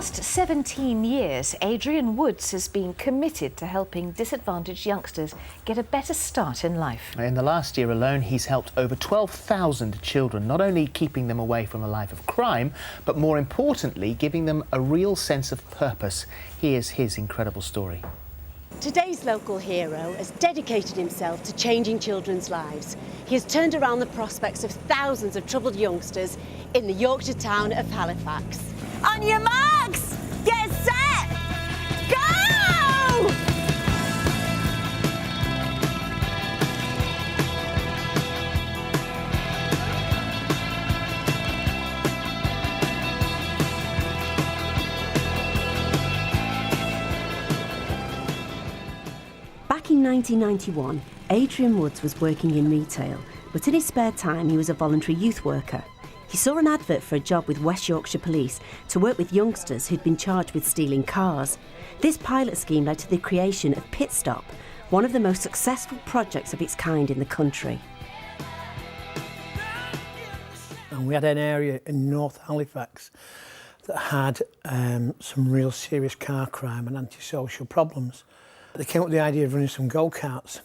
last 17 years, Adrian Woods has been committed to helping disadvantaged youngsters get a better start in life. In the last year alone, he's helped over 12,000 children, not only keeping them away from a life of crime, but more importantly, giving them a real sense of purpose. Here's his incredible story. Today's local hero has dedicated himself to changing children's lives. He has turned around the prospects of thousands of troubled youngsters in the Yorkshire town of Halifax. On your marks, get set, go! Back in 1991, Adrian Woods was working in retail, but in his spare time he was a voluntary youth worker. He saw an advert for a job with West Yorkshire Police to work with youngsters who'd been charged with stealing cars. This pilot scheme led to the creation of Pit Stop, one of the most successful projects of its kind in the country. And we had an area in North Halifax that had some real serious car crime and antisocial problems. They came up with the idea of running some go-karts.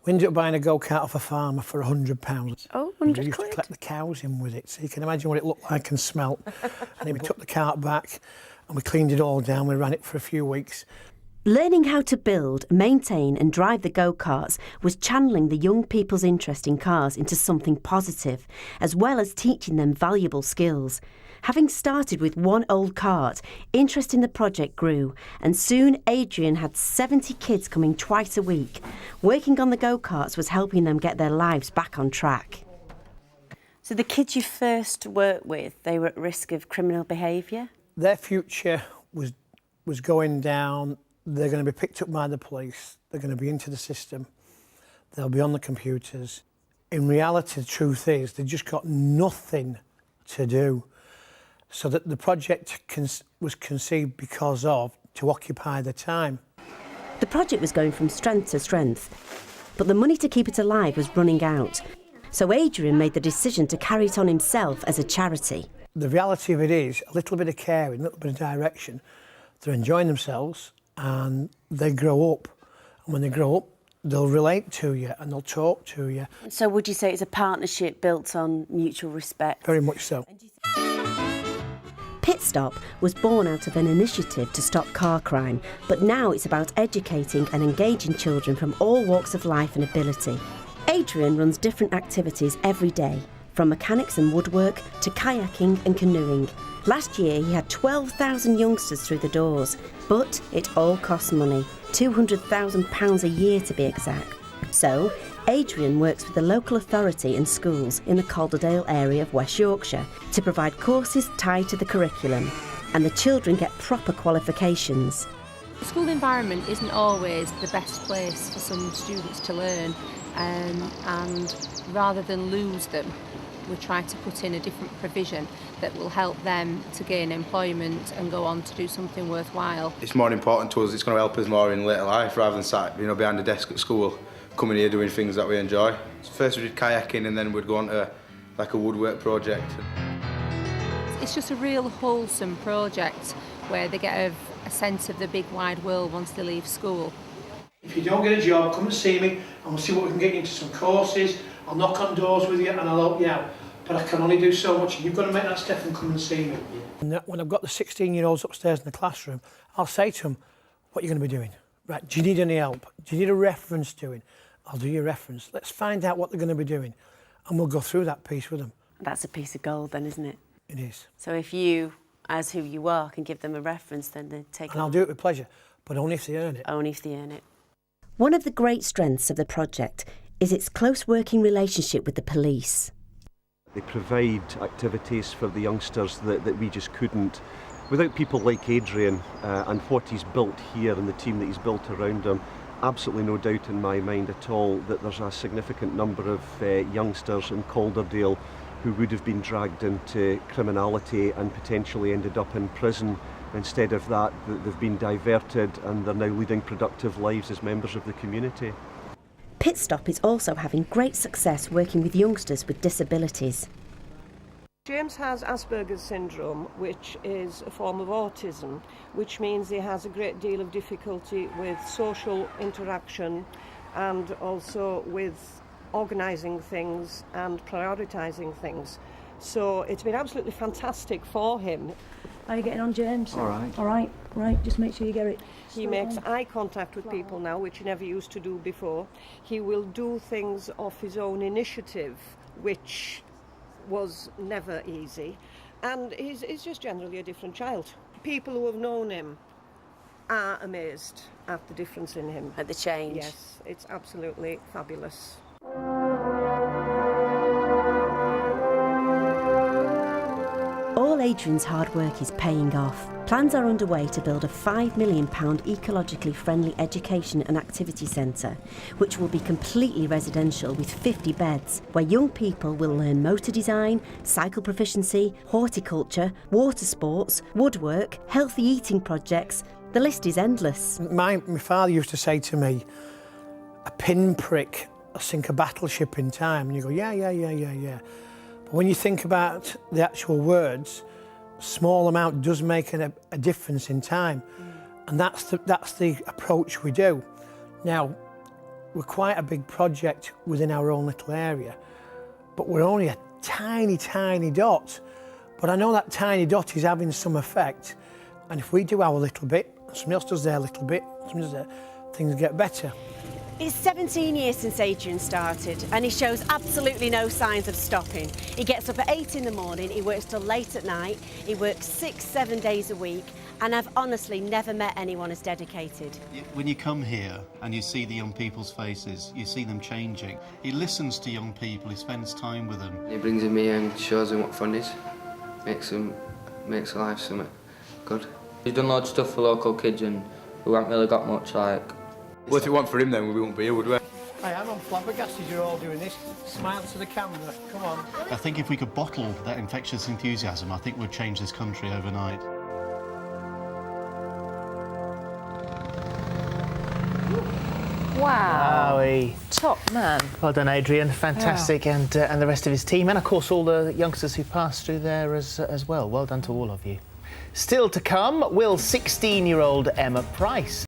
We ended up buying a go-kart off a farmer for £100. Oh, 100 We used quid. to collect the cows in with it, so you can imagine what it looked like and smelt. And then we took the cart back and we cleaned it all down. We ran it for a few weeks. Learning how to build, maintain and drive the go-karts was channeling the young people's interest in cars into something positive, as well as teaching them valuable skills. Having started with one old cart, interest in the project grew, and soon Adrian had 70 kids coming twice a week. Working on the go-karts was helping them get their lives back on track. So the kids you first worked with, they were at risk of criminal behaviour? Their future was going down. They're going to be picked up by the police. They're going to be into the system. They'll be on the computers. In reality, the truth is, they've just got nothing to do. So that the project was conceived because of, to occupy the time. The project was going from strength to strength, but the money to keep it alive was running out. So Adrian made the decision to carry it on himself as a charity. The reality of it is, a little bit of caring, a little bit of direction. They're enjoying themselves and they grow up. And when they grow up, they'll relate to you and they'll talk to you. So would you say it's a partnership built on mutual respect? Very much so. Pit Stop was born out of an initiative to stop car crime, but now it's about educating and engaging children from all walks of life and ability. Adrian runs different activities every day, from mechanics and woodwork to kayaking and canoeing. Last year he had 12,000 youngsters through the doors, but it all costs money, £200,000 a year to be exact. So Adrian works with the local authority and schools in the Calderdale area of West Yorkshire to provide courses tied to the curriculum, and the children get proper qualifications. The school environment isn't always the best place for some students to learn, and rather than lose them, we try to put in a different provision that will help them to gain employment and go on to do something worthwhile. It's more important to us, it's going to help us more in later life rather than sat behind a desk at school, coming here doing things that we enjoy. First we did kayaking and then we'd go on to like a woodwork project. It's just a real wholesome project where they get a sense of the big wide world once they leave school. If you don't get a job, come and see me and we'll see what we can get you into some courses. I'll knock on doors with you and I'll help you out. But I can only do so much. You've got to make that step and come and see me. And when I've got the 16-year-olds upstairs in the classroom, I'll say to them, what are you going to be doing? Right, do you need any help? Do you need a reference doing? I'll do your reference. Let's find out what they're going to be doing and we'll go through that piece with them. That's a piece of gold then, isn't it? It is. So if you, as who you are, can give them a reference, then they take it. And I'll do it with pleasure, but only if they earn it. Only if they earn it. One of the great strengths of the project is its close working relationship with the police. They provide activities for the youngsters that we just couldn't. Without people like Adrian and what he's built here and the team that he's built around him, absolutely no doubt in my mind at all that there's a significant number of youngsters in Calderdale who would have been dragged into criminality and potentially ended up in prison. Instead of that, they've been diverted and they're now leading productive lives as members of the community. Pit Stop is also having great success working with youngsters with disabilities. James has Asperger's syndrome, which is a form of autism, which means he has a great deal of difficulty with social interaction and also with organising things and prioritising things. So it's been absolutely fantastic for him. How are you getting on, James? All right. All right, right, just make sure you get it. He makes eye contact with people now, which he never used to do before. He will do things of his own initiative, which was never easy. And he's just generally a different child. People who have known him are amazed at the difference in him. At the change. Yes, it's absolutely fabulous. All Adrian's hard work is paying off. Plans are underway to build a £5 million ecologically friendly education and activity centre, which will be completely residential with 50 beds, where young people will learn motor design, cycle proficiency, horticulture, water sports, woodwork, healthy eating projects. The list is endless. My father used to say to me, a pinprick will sink a battleship in time. And you go, yeah. But when you think about the actual words, small amount does make a difference in time. And that's the approach we do. Now, we're quite a big project within our own little area, but we're only a tiny dot. But I know that tiny dot is having some effect. And if we do our little bit, somebody else does their little bit, somebody does their, things get better. It's 17 years since Adrian started and he shows absolutely no signs of stopping. He gets up at 8 in the morning, he works till late at night, he works 6-7 days a week, and I've honestly never met anyone as dedicated. When you come here and you see the young people's faces, you see them changing. He listens to young people, he spends time with them. He brings them here and shows them what fun is, makes life something good. He's done loads of stuff for local kids and who haven't really got much like. Well, if it weren't for him, then we wouldn't be here, would we? I am on flabbergasted you're all doing this. Smile to the camera, come on. I think if we could bottle that infectious enthusiasm, I think we'd change this country overnight. Wow. Wowie. Top man. Well done, Adrian. Fantastic, and the rest of his team, and of course all the youngsters who passed through there as well. Well done to all of you. Still to come, will 16-year-old Emma Price